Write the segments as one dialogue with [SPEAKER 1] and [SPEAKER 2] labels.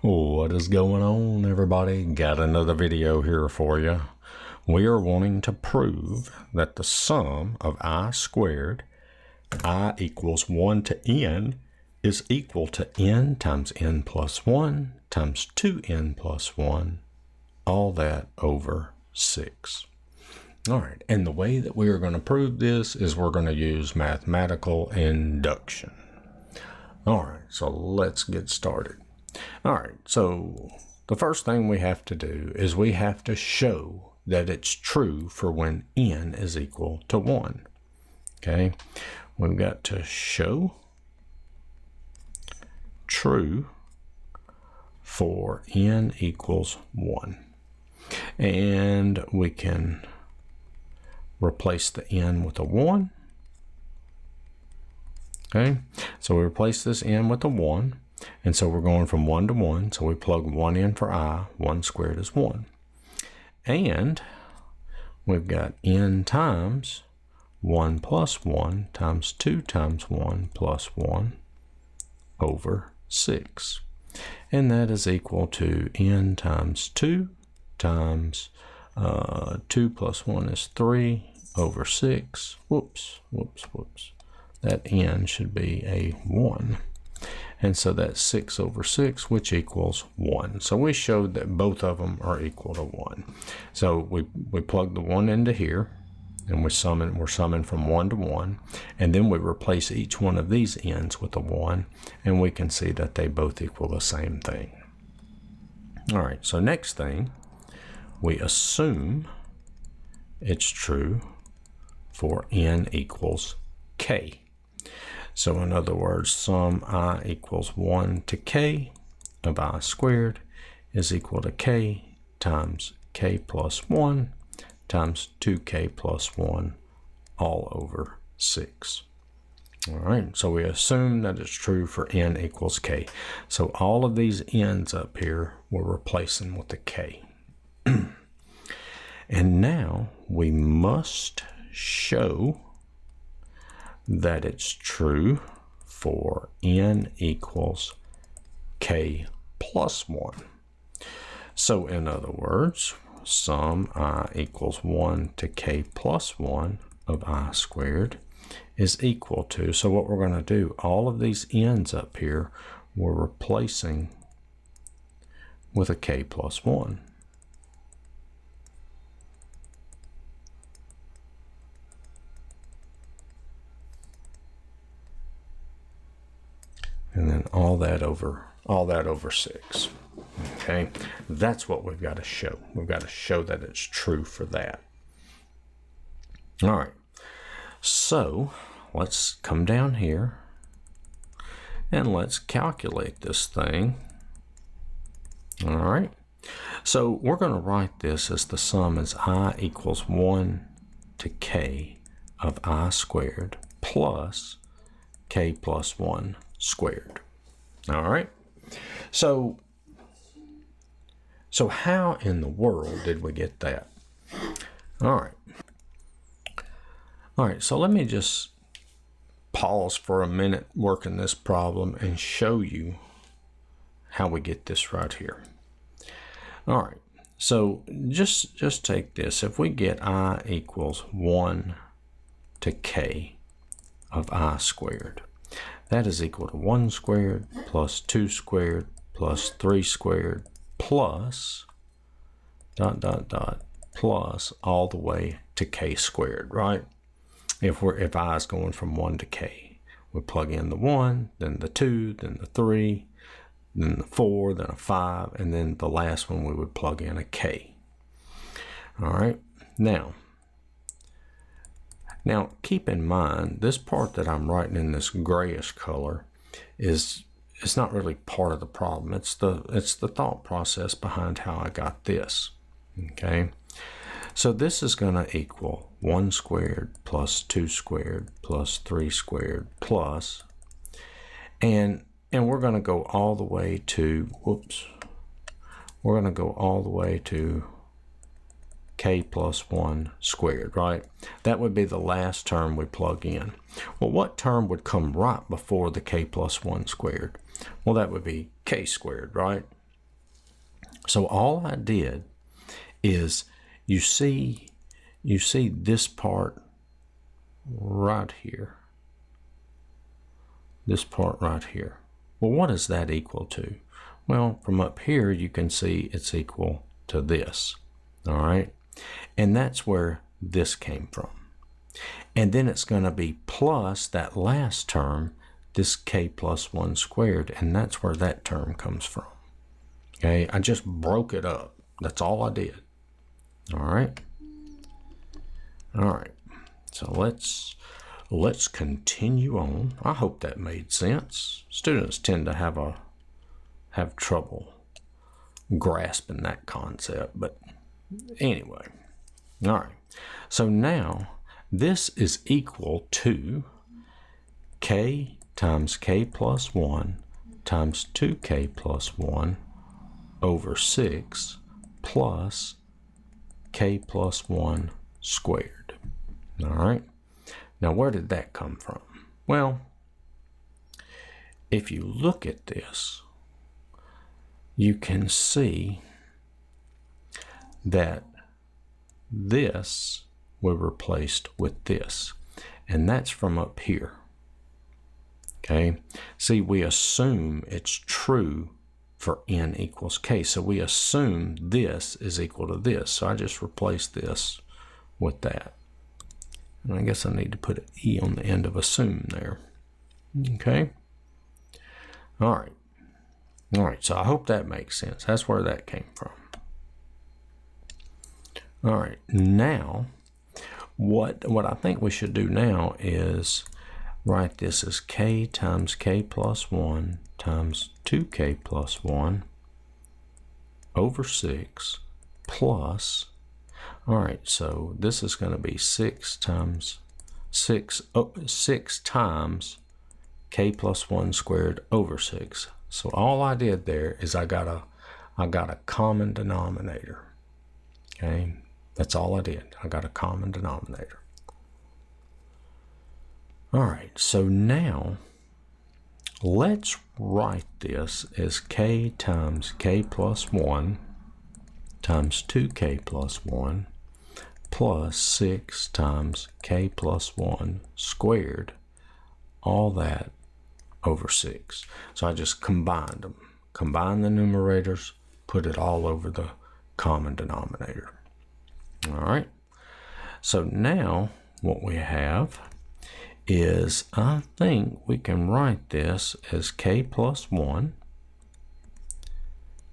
[SPEAKER 1] What is going on, everybody? Got another video here for you. We are wanting to prove that the sum of I squared, I equals 1 to n, is equal to n times n plus 1 times 2n plus 1, all that over 6. All right, and the way that we are going to prove this is we're going to use mathematical induction. All right, so let's get started. All right, so the first thing we have to do is we have to show that it's true for when n is equal to 1. Okay, we've got to show true for n equals 1. And we can replace the n with a 1. Okay, so we replace this n with a 1. And so we're going from 1 to 1. So we plug 1 in for I. 1 squared is 1. And we've got n times 1 plus 1 times 2 times 1 plus 1 over 6. And that is equal to n times 2 times 2 plus 1 is 3 over 6. Whoops. That n should be a 1. And so that's 6 over 6, which equals 1. So we showed that both of them are equal to 1. So we plug the 1 into here, and we're summing from 1 to 1. And then we replace each one of these n's with a 1, and we can see that they both equal the same thing. All right, so next thing, we assume it's true for n equals k. So in other words, sum I equals 1 to k of I squared is equal to k times k plus 1 times 2k plus 1 all over 6. All right, so we assume that it's true for n equals k. So all of these n's up here we're replacing with the k. And now we must show that it's true for n equals k plus 1. So in other words, sum I equals 1 to k plus 1 of I squared is equal to, so what we're going to do, all of these n's up here we're replacing with a k plus 1. And then all that over 6. Okay, that's what we've got to show. We've got to show that it's true for that. All right, so let's come down here and let's calculate this thing. All right, so we're going to write this as the sum as I equals 1 to k of I squared plus k plus 1 squared. All right, so how in the world did we get that? All right, so let me just pause for a minute working this problem and show you how we get this right here. All right, so just take this. If we get I equals 1 to k of I squared, that is equal to 1 squared plus 2 squared plus 3 squared plus ... plus all the way to k squared, right? If I is going from 1 to k, we plug in the 1, then the 2, then the 3, then the 4, then a 5, and then the last one we would plug in a k. All right, now keep in mind, this part that I'm writing in this grayish color it's not really part of the problem. It's the thought process behind how I got this. Okay, so this is going to equal 1 squared plus 2 squared plus 3 squared plus, and we're going to go all the way to, we're going to go all the way to k plus 1 squared, right? That would be the last term we plug in. Well, what term would come right before the k plus 1 squared? Well, that would be k squared, right? So all I did is, you see this part right here. This part right here. Well, what is that equal to? Well, from up here, you can see it's equal to this. All right. And that's where this came from. And then it's going to be plus that last term, this k plus 1 squared, and that's where that term comes from. Okay, I just broke it up. That's all I did. All right. All right. So let's continue on. I hope that made sense. Students tend to have trouble grasping that concept, but anyway. All right. So now this is equal to k times k plus 1 times 2k plus 1 over 6 plus k plus 1 squared. All right. Now, where did that come from? Well, if you look at this, you can see that this were replaced with this, and that's from up here. Okay, see, we assume it's true for n equals k, so we assume this is equal to this, so I just replace this with that. And I guess I need to put an e on the end of assume there. Okay, all right, so I hope that makes sense. That's where that came from. All right, now what I think we should do now is write this as k times k plus 1 times 2k plus 1 over 6 plus, all right, so this is going to be 6 times k plus 1 squared over 6. So all I did there is I got a common denominator. Okay, that's all I did. I got a common denominator. All right, so now let's write this as k times k plus 1 times 2k plus 1 plus 6 times k plus 1 squared, all that over 6. So I just combined them. Combine the numerators, put it all over the common denominator. All right. So now what we have is, I think we can write this as k plus 1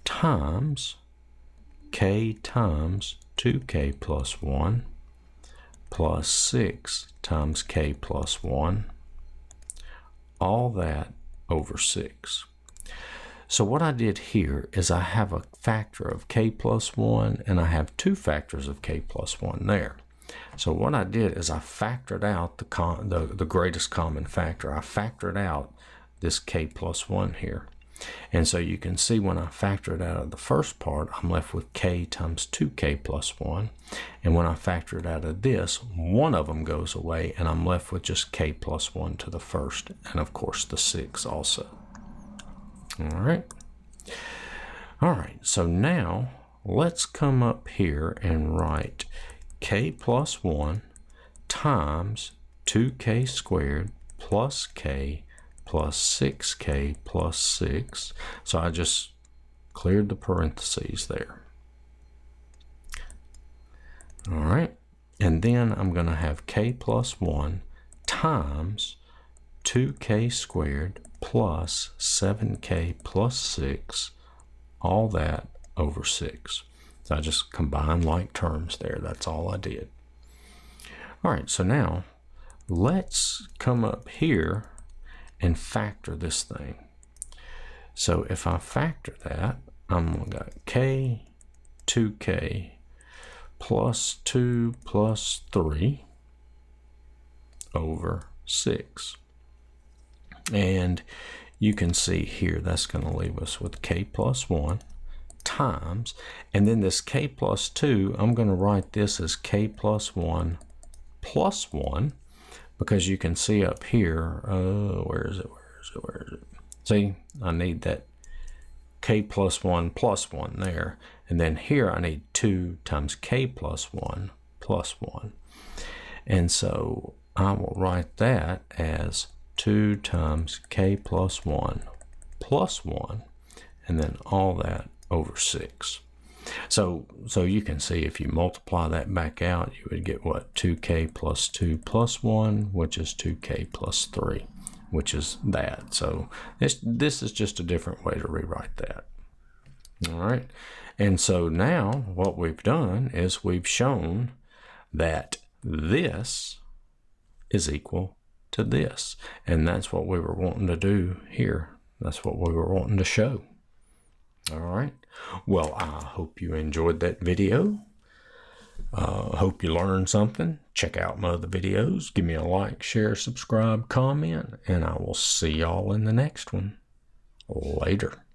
[SPEAKER 1] times k times 2k plus 1 plus 6 times k plus 1, all that over 6. So what I did here is I have a factor of k plus 1 and I have two factors of k plus 1 there. So what I did is I factored out the greatest common factor. I factored out this k plus 1 here. And so you can see when I factor it out of the first part, I'm left with k times 2k plus 1. And when I factor it out of this, one of them goes away, and I'm left with just k plus 1 to the first, and of course the 6 also. All right. All right, so now let's come up here and write k plus 1 times 2k squared plus k plus 6k plus 6. So I just cleared the parentheses there. All right, and then I'm going to have k plus 1 times 2k squared plus 7k plus 6, all that over 6. So I just combined like terms there. That's all I did. All right, so now let's come up here and factor this thing. So if I factor that, I'm going to get k, 2k plus 2 plus 3 over 6. And you can see here that's going to leave us with k plus 1 times, and then this k plus 2, I'm going to write this as k plus 1 plus 1, because you can see up here, where is it? See, I need that k plus 1 there. And then here I need 2 times k plus 1 plus 1. And so I will write that as 2 times k plus 1 plus 1, and then all that over 6. So you can see if you multiply that back out, you would get what? 2k plus 2 plus 1, which is 2k plus 3, which is that. So this is just a different way to rewrite that. All right. And so now what we've done is we've shown that this is equal to this. And that's what we were wanting to do here. That's what we were wanting to show. All right. Well, I hope you enjoyed that video. Hope you learned something. Check out my other videos. Give me a like, share, subscribe, comment, and I will see y'all in the next one. Later.